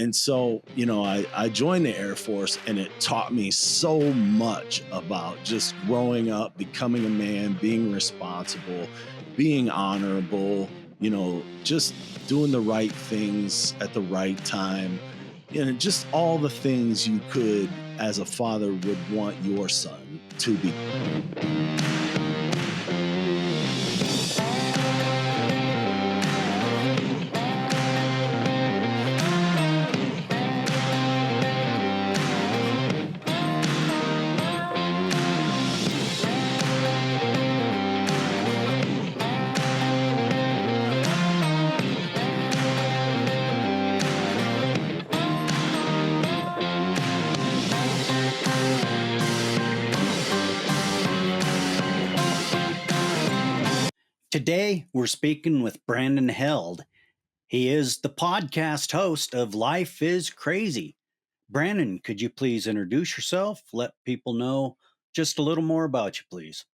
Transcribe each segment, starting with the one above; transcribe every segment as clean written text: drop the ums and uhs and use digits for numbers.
And so, I joined the Air Force and it taught me so much about just growing up, becoming a man, being responsible, being honorable, just doing the right things at the right time, just all the things you could, as a father, would want your son to be. Today, we're speaking with Brandon Held. He is the podcast host of Life is Crazy. Brandon, could you please introduce yourself? Let people know just a little more about you, please.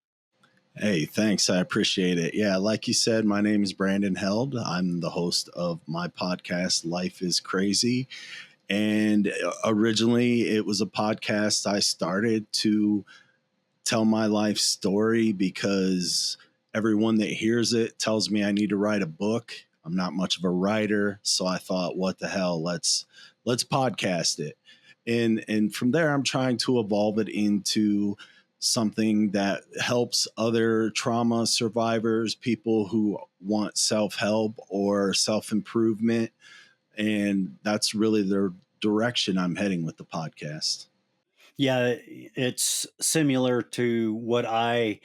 Hey, thanks. I appreciate it. Yeah, like you said, my name is Brandon Held. I'm the host of my podcast, Life is Crazy. And originally, it was a podcast I started to tell my life story because everyone that hears it tells me I need to write a book. I'm not much of a writer, so I thought, what the hell? Let's podcast it. And from there, I'm trying to evolve it into something that helps other trauma survivors, people who want self-help or self-improvement. And that's really the direction I'm heading with the podcast. Yeah, it's similar to what I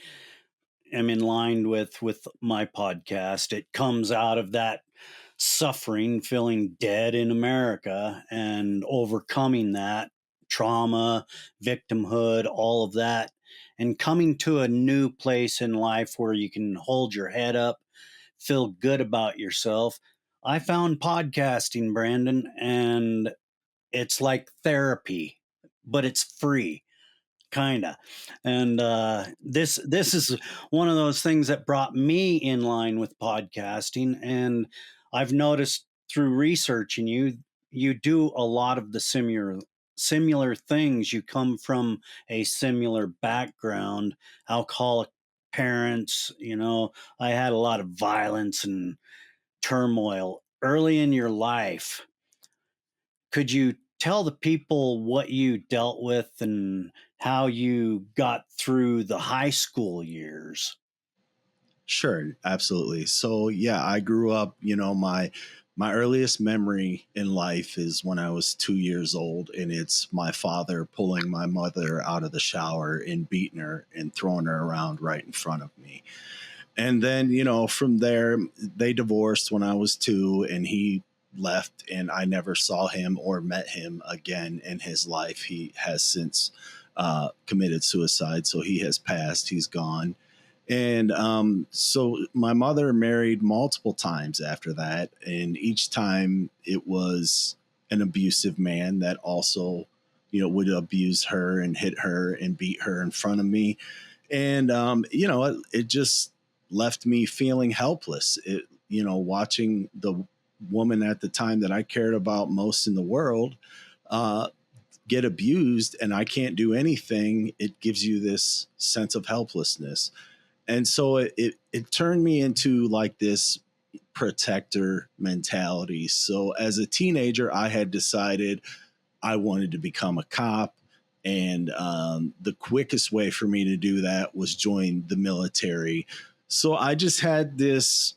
am in line with my podcast. It comes out of that suffering, feeling dead in America, and overcoming that trauma, victimhood, all of that, and coming to a new place in life where you can hold your head up, feel good about yourself. I found podcasting, Brandon, and it's like therapy, but it's free, kinda. And this is one of those things that brought me in line with podcasting. And I've noticed through researching you do a lot of the similar things. You come from a similar background, alcoholic parents. I had a lot of violence and turmoil early in your life. Could you tell the people what you dealt with and how you got through the high school years? Sure, absolutely. So yeah, I grew up, my earliest memory in life is when I was 2 years old, and it's my father pulling my mother out of the shower and beating her and throwing her around right in front of me. And then, from there, they divorced when I was two, and he left, and I never saw him or met him again in his life. He has since committed suicide, so he has passed. He's gone. And so my mother married multiple times after that. And each time it was an abusive man that also, would abuse her and hit her and beat her in front of me. And, it just left me feeling helpless. Watching the woman at the time that I cared about most in the world uh, get abused and I can't do anything. It gives you this sense of helplessness. And so it turned me into like this protector mentality. So as a teenager, I had decided I wanted to become a cop. And the quickest way for me to do that was join the military. So I just had this,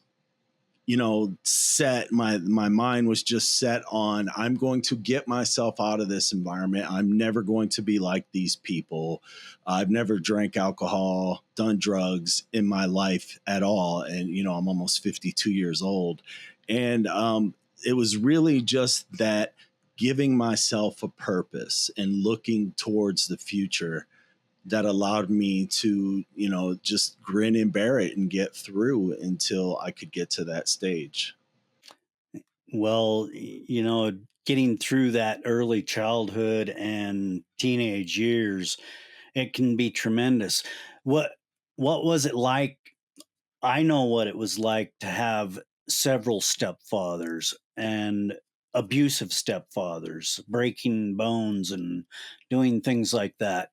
set. My mind was just set on, I'm going to get myself out of this environment. I'm never going to be like these people. I've never drank alcohol, done drugs in my life at all. And, I'm almost 52 years old. And it was really just that, giving myself a purpose and looking towards the future, that allowed me to, just grin and bear it and get through until I could get to that stage. Well, getting through that early childhood and teenage years, it can be tremendous. What what was it like? I know what it was like to have several stepfathers, and abusive stepfathers, breaking bones and doing things like that.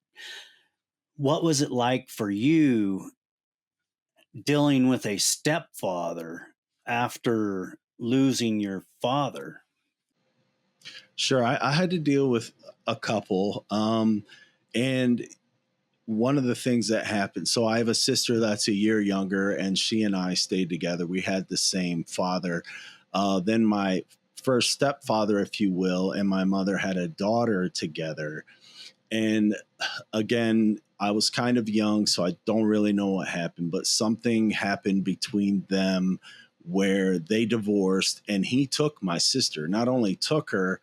What was it like for you dealing with a stepfather after losing your father? Sure, I had to deal with a couple. And one of the things that happened, so I have a sister that's a year younger, and she and I stayed together. We had the same father. Then my first stepfather, if you will, and my mother had a daughter together. And again, I was kind of young, so I don't really know what happened, but something happened between them where they divorced, and he took my sister. Not only took her,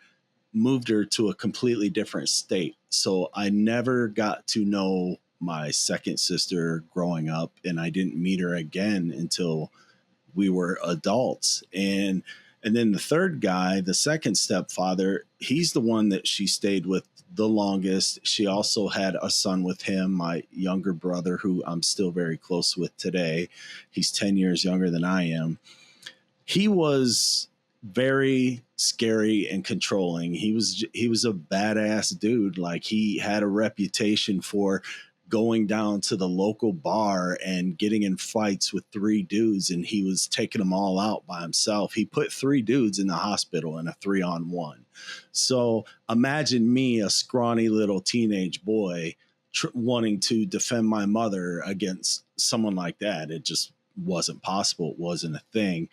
moved her to a completely different state. So I never got to know my second sister growing up, and I didn't meet her again until we were adults. And then the third guy, the second stepfather, he's the one that she stayed with the longest. She also had a son with him, my younger brother, who I'm still very close with today. He's 10 years younger than I am. He was very scary and controlling. He was a badass dude. Like, he had a reputation for going down to the local bar and getting in fights with three dudes, and he was taking them all out by himself. He put three dudes in the hospital in a 3-on-1. So imagine me, a scrawny little teenage boy, wanting to defend my mother against someone like that. It just wasn't possible. It wasn't a thing.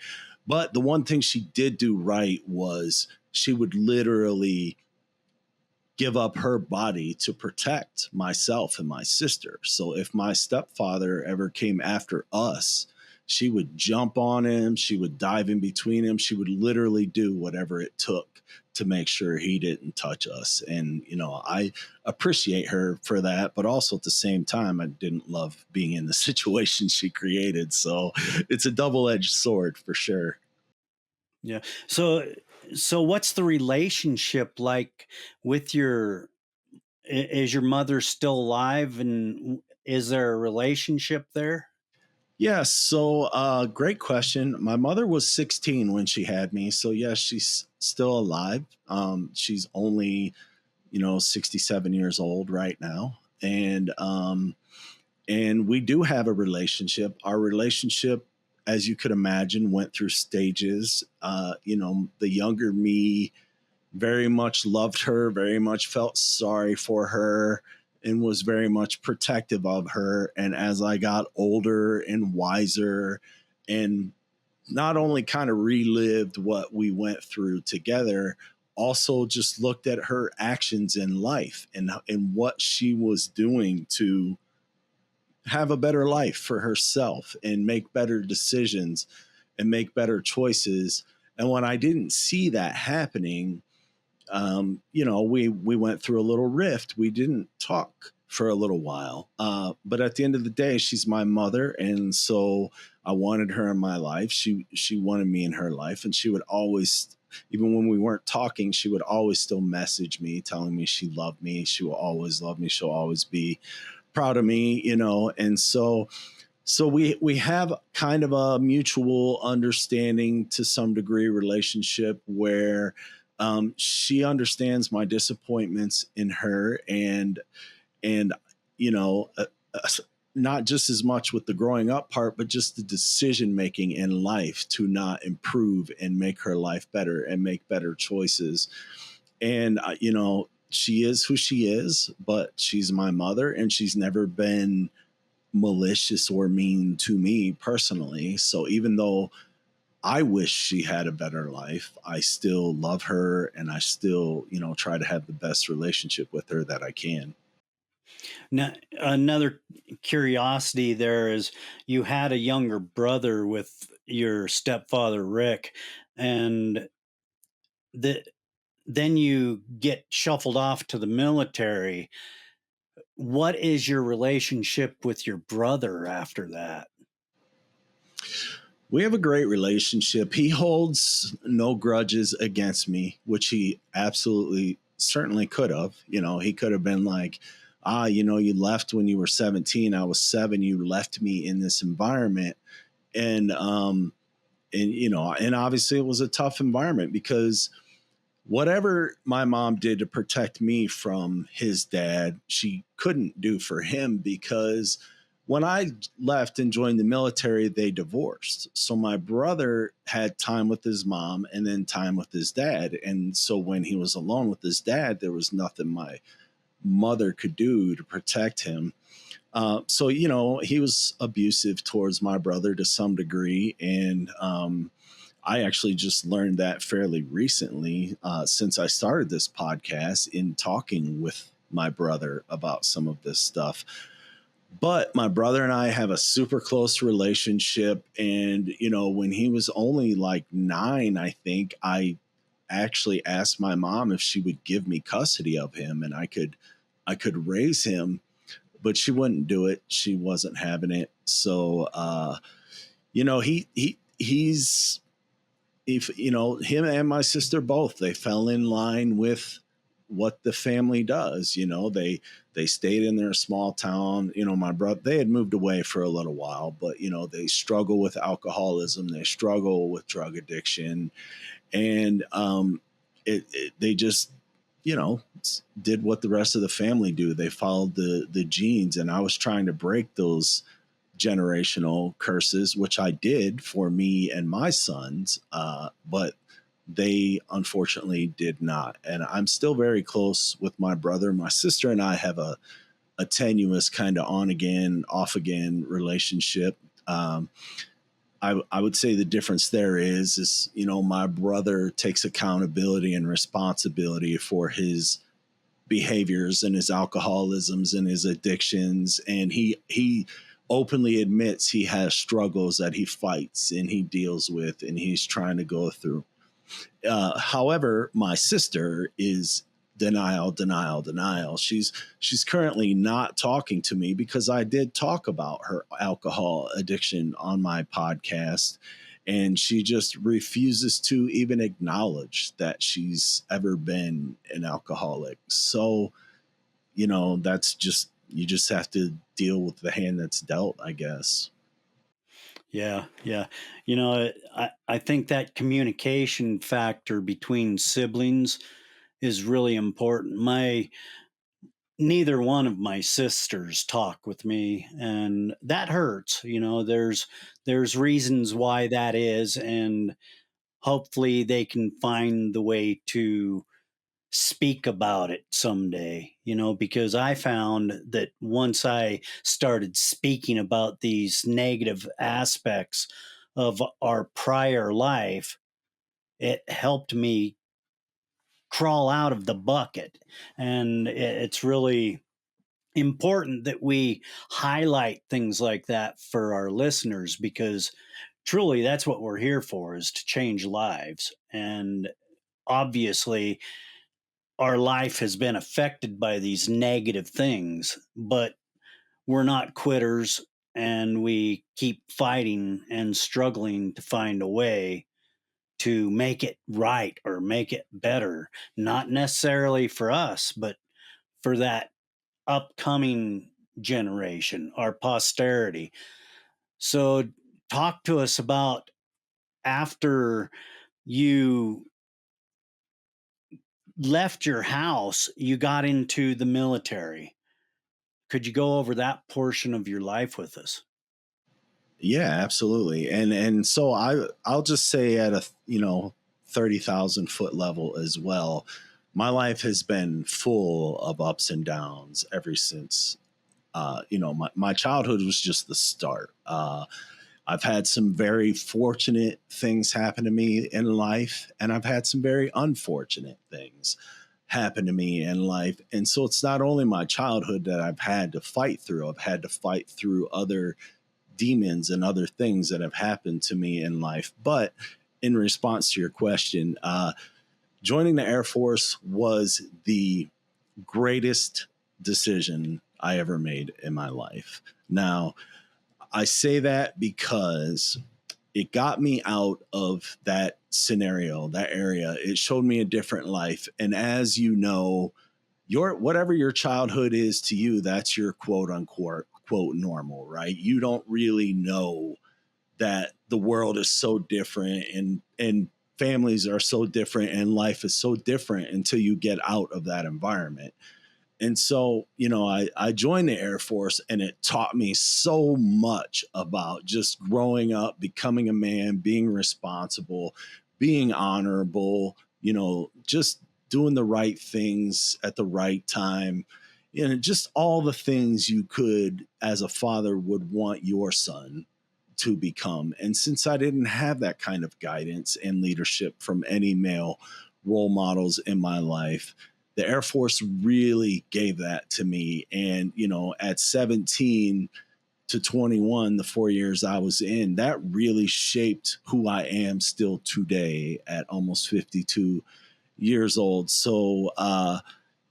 But the one thing she did do right was she would literally give up her body to protect myself and my sister. So if my stepfather ever came after us, she would jump on him, she would dive in between him, she would literally do whatever it took to make sure he didn't touch us. And, I appreciate her for that, but also at the same time, I didn't love being in the situation she created. So it's a double edged sword for sure. Yeah. So what's the relationship like with your is your mother still alive, and is there a relationship there? Yeah, so great question. My mother was 16 when she had me. So, yes, she's still alive. She's only, 67 years old right now. And we do have a relationship. Our relationship, as you could imagine, went through stages. The younger me very much loved her, very much felt sorry for her, and was very much protective of her. And as I got older and wiser, and not only kind of relived what we went through together, also just looked at her actions in life and what she was doing to have a better life for herself and make better decisions and make better choices. And when I didn't see that happening, we went through a little rift. We didn't talk for a little while, but at the end of the day, she's my mother, and so I wanted her in my life. She wanted me in her life, and she would always, even when we weren't talking, she would always still message me, telling me she loved me. She will always love me. She'll always be proud of me, and so we have kind of a mutual understanding to some degree relationship where she understands my disappointments in her, and you know uh, uh, not just as much with the growing up part, but just the decision making in life to not improve and make her life better and make better choices. And she is who she is, but she's my mother, and she's never been malicious or mean to me personally. So even though I wish she had a better life, I still love her, and I still, try to have the best relationship with her that I can. Now, another curiosity there is you had a younger brother with your stepfather Rick, and the, then you get shuffled off to the military. What is your relationship with your brother after that? We have a great relationship. He holds no grudges against me, which he absolutely certainly could have. He could have been like, you left when you were 17. I was 7. You left me in this environment. And, and obviously it was a tough environment because whatever my mom did to protect me from his dad, she couldn't do for him because when I left and joined the military, they divorced. So my brother had time with his mom and then time with his dad. And so when he was alone with his dad, there was nothing my mother could do to protect him. So, he was abusive towards my brother to some degree. And I actually just learned that fairly recently since I started this podcast in talking with my brother about some of this stuff. But my brother and I have a super close relationship. And, when he was only like 9, I think I actually asked my mom if she would give me custody of him and I could raise him, but she wouldn't do it. She wasn't having it. So, he's if him and my sister both, they fell in line with what the family does. They stayed in their small town. My brother, they had moved away for a little while, but they struggle with alcoholism, they struggle with drug addiction, and they just you know did what the rest of the family do. They followed the genes, and I was trying to break those generational curses, which I did for me and my sons, but they unfortunately did not. And I'm still very close with my brother. My sister and I have a tenuous kind of on again, off again relationship. I would say the difference there is my brother takes accountability and responsibility for his behaviors and his alcoholisms and his addictions, and he openly admits he has struggles that he fights and he deals with and he's trying to go through. However, my sister is denial, denial, denial. She's currently not talking to me because I did talk about her alcohol addiction on my podcast, and she just refuses to even acknowledge that she's ever been an alcoholic. So, that's just you just have to deal with the hand that's dealt, I guess. Yeah, yeah. I think that communication factor between siblings is really important. My Neither one of my sisters talk with me, and that hurts. There's reasons why that is, and hopefully they can find the way to speak about it someday, because I found that once I started speaking about these negative aspects of our prior life, it helped me crawl out of the bucket. And it's really important that we highlight things like that for our listeners, because truly that's what we're here for, is to change lives. And obviously our life has been affected by these negative things, but we're not quitters, and we keep fighting and struggling to find a way to make it right or make it better, not necessarily for us, but for that upcoming generation, our posterity. So, talk to us about after you left your house, you got into the military. Could you go over that portion of your life with us? Yeah, absolutely. And so I'll just say at a 30,000 foot level as well. My life has been full of ups and downs ever since. My childhood was just the start. I've had some very fortunate things happen to me in life, and I've had some very unfortunate things happen to me in life. And so it's not only my childhood that I've had to fight through. I've had to fight through other demons and other things that have happened to me in life. But in response to your question, joining the Air Force was the greatest decision I ever made in my life. Now, I say that because it got me out of that scenario, that area. It showed me a different life. And as you know, your whatever your childhood is to you, that's your quote unquote quote normal, right? You don't really know that the world is so different, and families are so different and life is so different until you get out of that environment. And so, I joined the Air Force, and it taught me so much about just growing up, becoming a man, being responsible, being honorable, just doing the right things at the right time. Just all the things you could, as a father, would want your son to become. And since I didn't have that kind of guidance and leadership from any male role models in my life, the Air Force really gave that to me. And, at 17 to 21, the 4 years I was in, that really shaped who I am still today at almost 52 years old. So,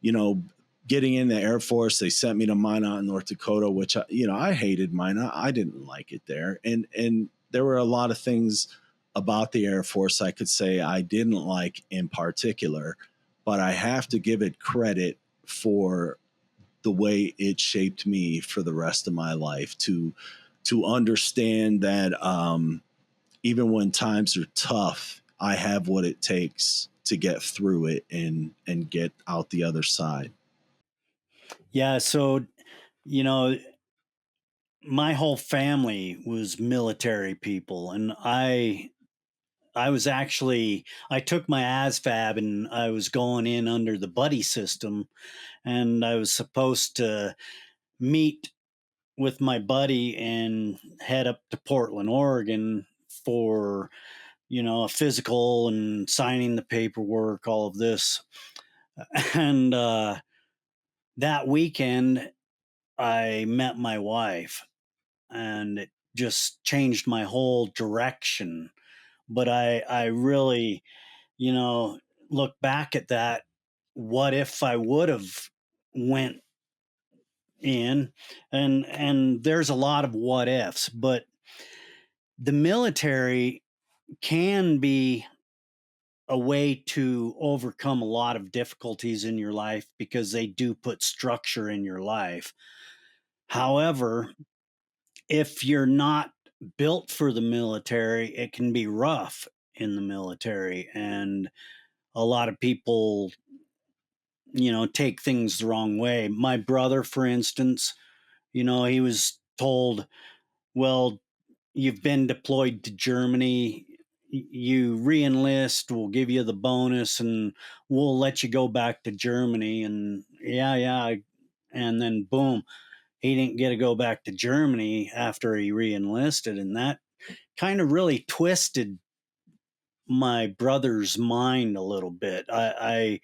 you know, getting in the Air Force, they sent me to Minot, North Dakota, which I hated Minot. I didn't like it there, and there were a lot of things about the Air Force I could say I didn't like in particular, but I have to give it credit for the way it shaped me for the rest of my life to understand that even when times are tough, I have what it takes to get through it and get out the other side. Yeah, so you know, my whole family was military people, and I was actually I took my ASVAB and I was going in under the buddy system, and I was supposed to meet with my buddy and head up to Portland, Oregon for, a physical and signing the paperwork, all of this. And that weekend, I met my wife, and it just changed my whole direction. But I really, you know, look back at that. What if I would have went in? And there's a lot of what ifs, but the military can be a way to overcome a lot of difficulties in your life because they do put structure in your life. However, if you're not built for the military, it can be rough in the military. And a lot of people, take things the wrong way. My brother, for instance, he was told, well, you've been deployed to Germany. You re-enlist, we'll give you the bonus, and we'll let you go back to Germany. And yeah, yeah. And then boom, he didn't get to go back to Germany after he re-enlisted. And that kind of really twisted my brother's mind a little bit. I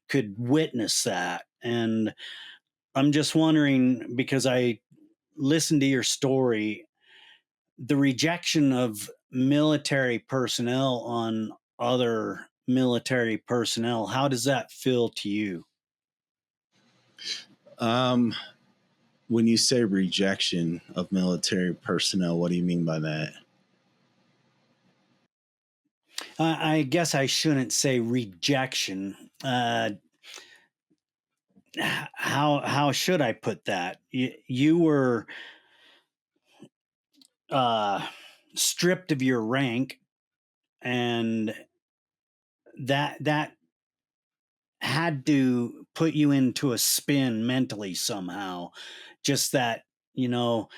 could witness that. And I'm just wondering, because I listened to your story, the rejection of military personnel on other military personnel, how does that feel to you? Um, when you say rejection of military personnel, what do you mean by that? I guess I shouldn't say rejection. How should I put that? You were uh, stripped of your rank, and that had to put you into a spin mentally somehow. Just that, you know,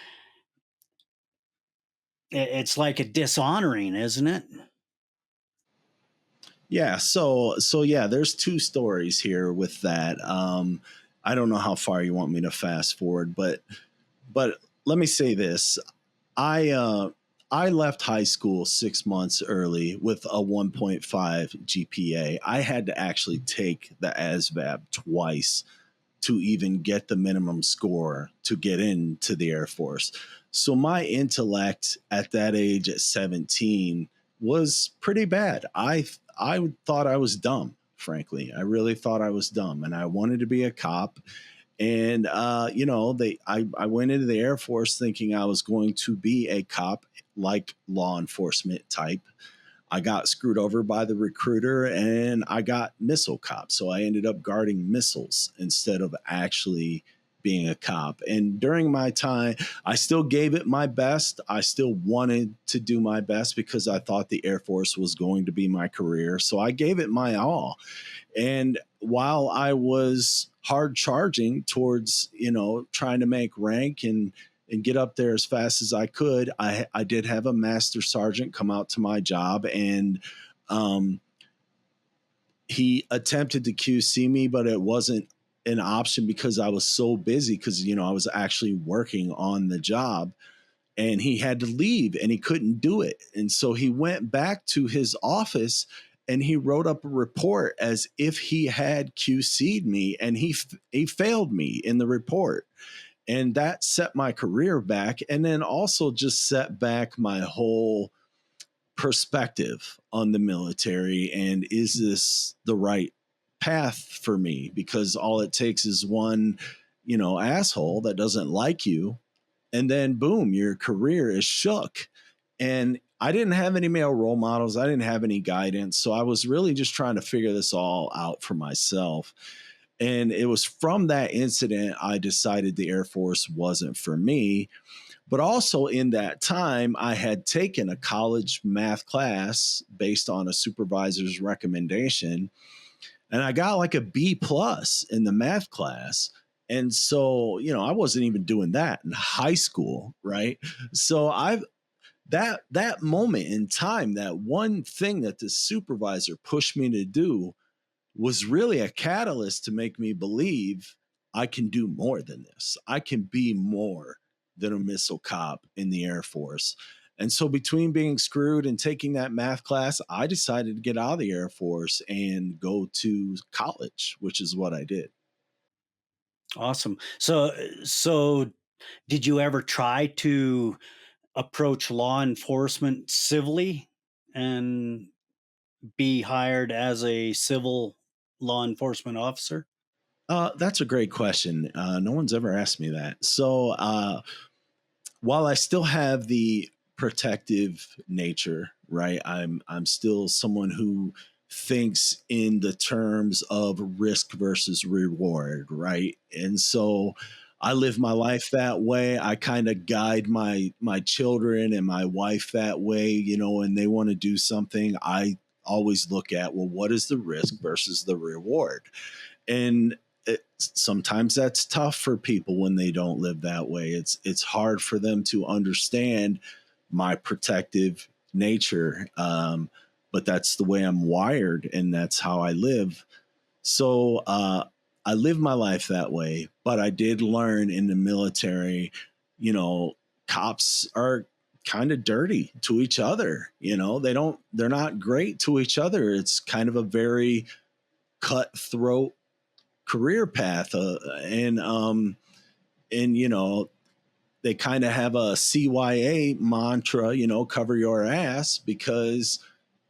it's like a dishonoring, isn't it? Yeah, so yeah, there's two stories here with that. I don't know how far you want me to fast forward, but let me say this. I I left high school 6 months early with a 1.5 GPA. I had to actually take the ASVAB twice to even get the minimum score to get into the Air Force. So my intellect at that age at 17 was pretty bad. I thought I was dumb, frankly. I really thought I was dumb and I wanted to be a cop. And I went into the Air Force thinking I was going to be a cop, like law enforcement type. I got screwed over by the recruiter and I got missile cop. So I ended up guarding missiles instead of actually being a cop. And during my time, I still gave it my best. I still wanted to do my best because I thought the Air Force was going to be my career. So I gave it my all. And while I was hard charging towards, trying to make rank and get up there as fast as I could, I did have a master sergeant come out to my job, and um, he attempted to QC me, but it wasn't an option because I was so busy because, I was actually working on the job, and he had to leave and he couldn't do it. And so he went back to his office and he wrote up a report as if he had QC'd me, and he failed me in the report. And that set my career back, and then also just set back my whole perspective on the military, and is this the right path for me? Because all it takes is one, asshole that doesn't like you, and then boom, your career is shook. And I didn't have any male role models, I didn't have any guidance, so I was really just trying to figure this all out for myself. And it was from that incident I decided the Air Force wasn't for me. But also in that time, I had taken a college math class based on a supervisor's recommendation, and I got like a B plus in the math class. And so, I wasn't even doing that in high school, right? So I've that moment in time, that one thing that the supervisor pushed me to do was really a catalyst to make me believe I can do more than this. I can be more than a missile cop in the Air Force. And so, between being screwed and taking that math class, I decided to get out of the Air Force and go to college, which is what I did. Awesome. So did you ever try to approach law enforcement civilly and be hired as a civil law enforcement officer? That's a great question. No one's ever asked me that. So, while I still have the protective nature, right? I'm still someone who thinks in the terms of risk versus reward, right? And so I live my life that way. I kind of guide my children and my wife that way, and they want to do something. I always look at, well, what is the risk versus the reward? And sometimes that's tough for people when they don't live that way. It's hard for them to understand my protective nature, but that's the way I'm wired, and that's how I live. So I live my life that way. But I did learn in the military, you know, cops are kind of dirty to each other. They're not great to each other. It's kind of a very cutthroat career path, and they kind of have a CYA mantra, cover your ass, because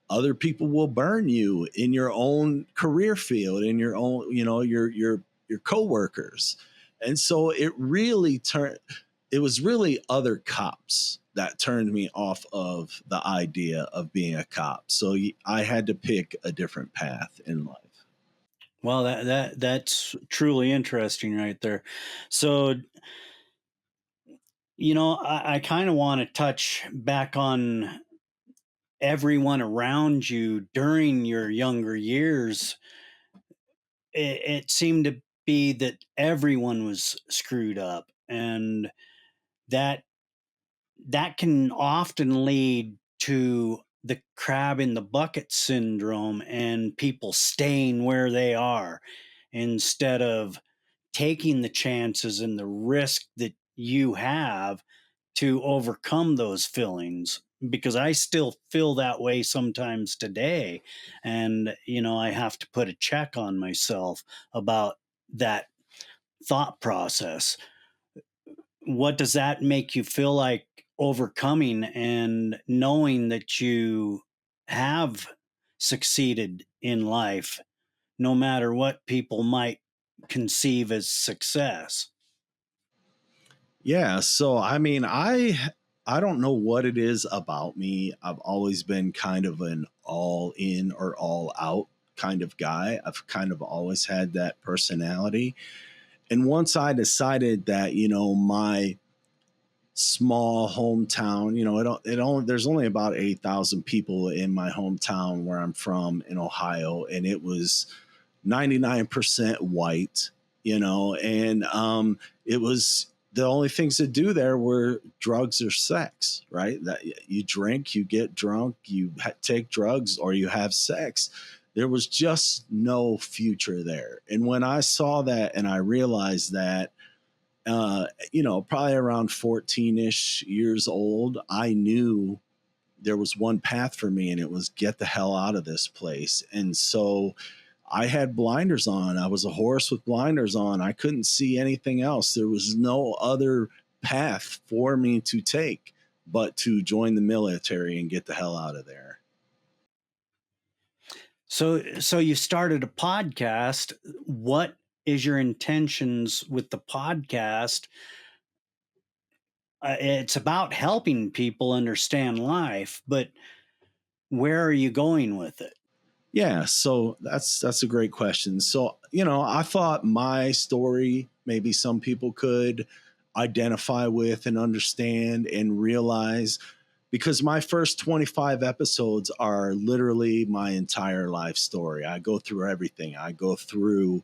other people will burn you in your own career field, in your own, your coworkers. And so it was really other cops that turned me off of the idea of being a cop. So I had to pick a different path in life. Well, that's truly interesting right there. So, I kind of want to touch back on everyone around you during your younger years. It seemed to be that everyone was screwed up, and that that can often lead to the crab in the bucket syndrome and people staying where they are instead of taking the chances and the risk that you have to overcome those feelings, because I still feel that way sometimes today. And I have to put a check on myself about that thought process. What does that make you feel like overcoming and knowing that you have succeeded in life, no matter what people might conceive as success? Yeah, so I mean, I don't know what it is about me. I've always been kind of an all in or all out kind of guy. I've kind of always had that personality. And once I decided that, my small hometown, it only there's only about 8,000 people in my hometown where I'm from in Ohio, and it was 99% white, and it was the only things to do there were drugs or sex, right? That you drink, you get drunk, you take drugs, or you have sex. There was just no future there. And when I saw that and I realized that, probably around 14-ish years old, I knew there was one path for me, and it was get the hell out of this place. And so I had blinders on. I was a horse with blinders on. I couldn't see anything else. There was no other path for me to take but to join the military and get the hell out of there. So you started a podcast. What is your intentions with the podcast? It's about helping people understand life, but where are you going with it? Yeah, so that's a great question. So, I thought my story maybe some people could identify with and understand and realize, because my first 25 episodes are literally my entire life story. I go through everything. I go through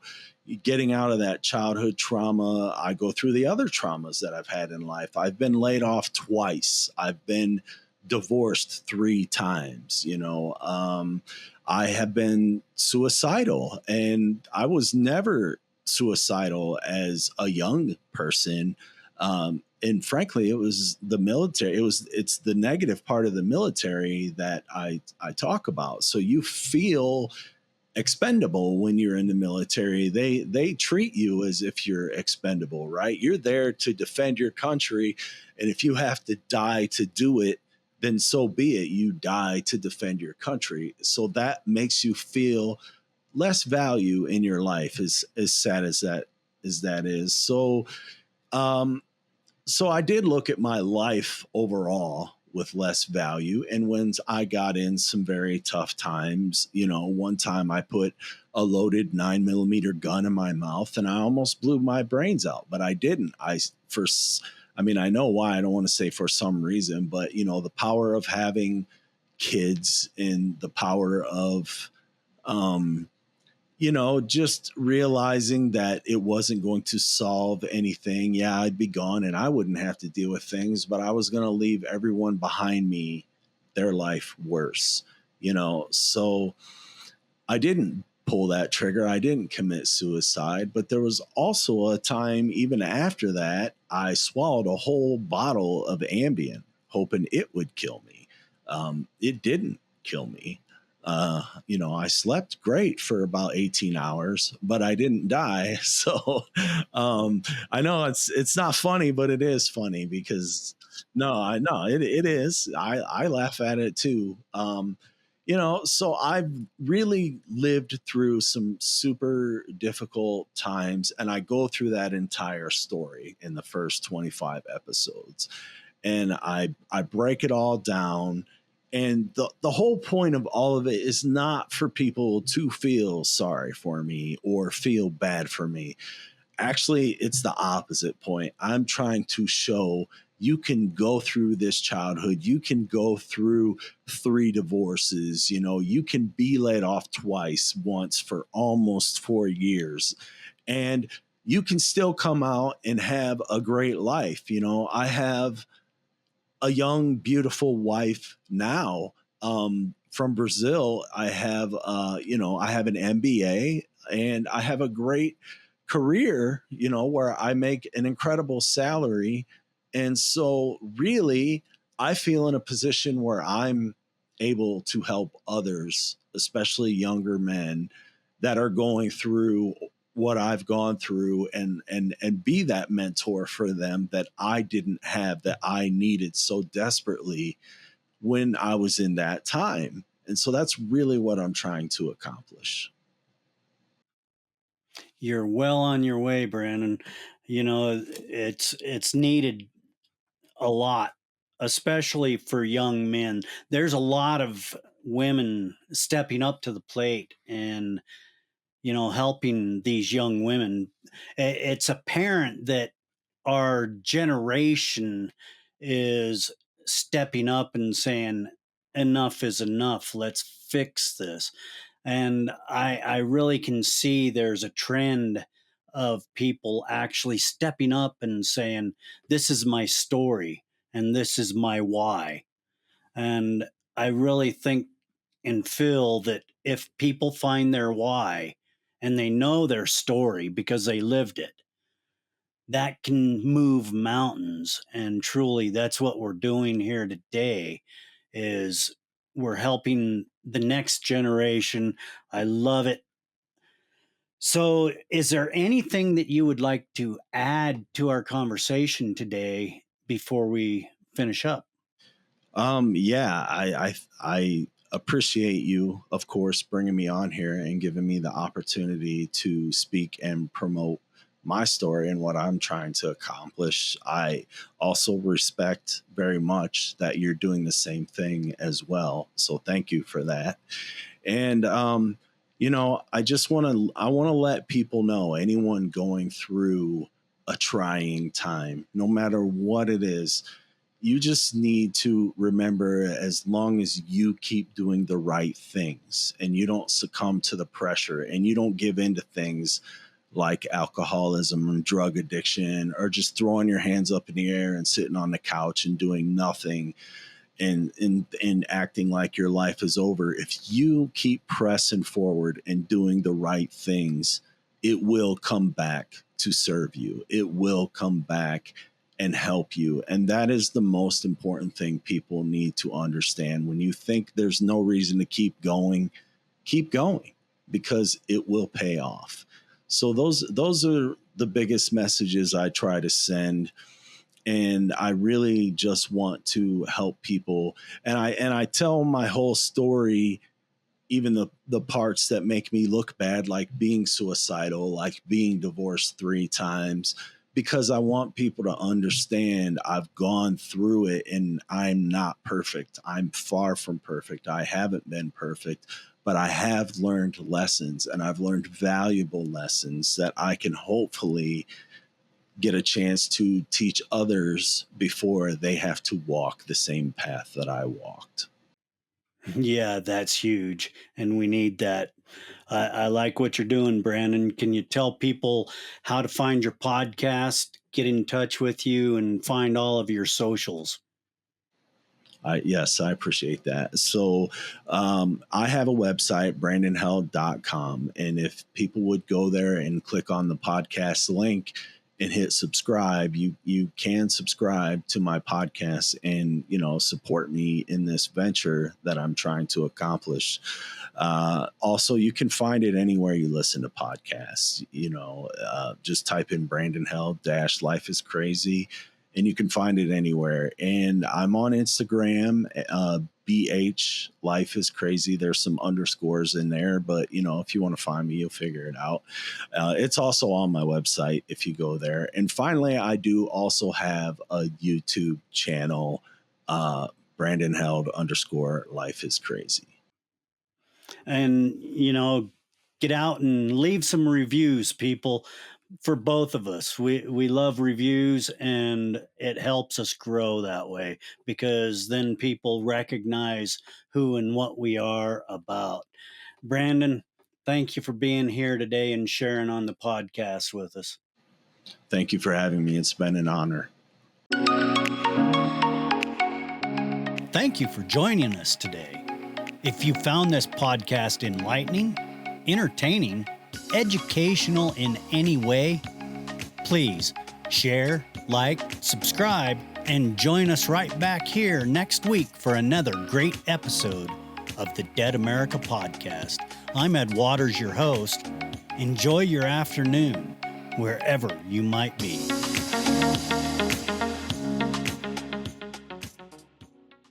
getting out of that childhood trauma. I go through the other traumas that I've had in life. I've been laid off twice. I've been divorced 3 times. I have been suicidal, and I was never suicidal as a young person. And frankly, it was the military. It's the negative part of the military that I talk about. So you feel expendable when you're in the military. They treat you as if you're expendable, right? You're there to defend your country, and if you have to die to do it, then so be it. You die to defend your country. So that makes you feel less value in your life, as sad as that is. Um so I did look at my life overall with less value. And when I got in some very tough times, one time I put a loaded 9 millimeter gun in my mouth and I almost blew my brains out, but I didn't. I mean, I know why. I don't want to say for some reason, but the power of having kids and the power of, um, just realizing that it wasn't going to solve anything. Yeah, I'd be gone and I wouldn't have to deal with things, but I was going to leave everyone behind me, their life worse, So I didn't pull that trigger. I didn't commit suicide, but there was also a time, even after that, I swallowed a whole bottle of Ambien, hoping it would kill me. It didn't kill me. I slept great for about 18 hours, but I didn't die. So I know it's not funny, but it is funny because no, I know it is. I laugh at it too. So I've really lived through some super difficult times, and I go through that entire story in the first 25 episodes, and I break it all down. And the whole point of all of it is not for people to feel sorry for me or feel bad for me. Actually, it's the opposite point. I'm trying to show you can go through this childhood. You can go through 3 divorces. You can be laid off twice, once for almost 4 years. And you can still come out and have a great life. I have a young, beautiful wife now, from Brazil. I have an MBA and I have a great career, where I make an incredible salary. And so, really, I feel in a position where I'm able to help others, especially younger men that are going through what I've gone through, and be that mentor for them that I didn't have, that I needed so desperately when I was in that time. And so that's really what I'm trying to accomplish. You're well on your way, Brandon. It's needed a lot, especially for young men. There's a lot of women stepping up to the plate and helping these young women. It's apparent that our generation is stepping up and saying, enough is enough. Let's fix this. And I really can see there's a trend of people actually stepping up and saying, this is my story and this is my why. And I really think and feel that if people find their why and they know their story because they lived it, that can move mountains. And truly, that's what we're doing here today is we're helping the next generation. I love it. So, is there anything that you would like to add to our conversation today before we finish up? Yeah, I appreciate you, of course, bringing me on here and giving me the opportunity to speak and promote my story and what I'm trying to accomplish. I also respect very much that you're doing the same thing as well. So thank you for that. And I want to let people know, anyone going through a trying time, no matter what it is, you just need to remember, as long as you keep doing the right things and you don't succumb to the pressure and you don't give in to things like alcoholism and drug addiction, or just throwing your hands up in the air and sitting on the couch and doing nothing, and acting like your life is over. If you keep pressing forward and doing the right things, it will come back to serve you. It will come back and help you. And that is the most important thing people need to understand. When you think there's no reason to keep going, because it will pay off. So those are the biggest messages I try to send. And I really just want to help people. And I tell my whole story, even the parts that make me look bad, like being suicidal, like being divorced 3 times, because I want people to understand I've gone through it and I'm not perfect. I'm far from perfect. I haven't been perfect, but I have learned lessons, and I've learned valuable lessons that I can hopefully get a chance to teach others before they have to walk the same path that I walked. Yeah, that's huge. And we need that. I like what you're doing, Brandon. Can you tell people how to find your podcast, get in touch with you, and find all of your socials? Yes, I appreciate that. So I have a website, brandonheld.com. And if people would go there and click on the podcast link and hit subscribe, you can subscribe to my podcast and, support me in this venture that I'm trying to accomplish. Also, you can find it anywhere you listen to podcasts. Just type in Brandon Held dash Life is Crazy, and you can find it anywhere. And I'm on Instagram, BH Life is Crazy. There's some underscores in there, but if you want to find me, you'll figure it out. It's also on my website if you go there. And finally, I do also have a YouTube channel, Brandon Held underscore Life is Crazy. And, get out and leave some reviews, people, for both of us. We love reviews, and it helps us grow that way, because then people recognize who and what we are about. Brandon, thank you for being here today and sharing on the podcast with us. Thank you for having me. It's been an honor. Thank you for joining us today. If you found this podcast enlightening, entertaining, educational in any way, please share, like, subscribe, and join us right back here next week for another great episode of the Dead America Podcast. I'm Ed Waters, your host. Enjoy your afternoon, wherever you might be.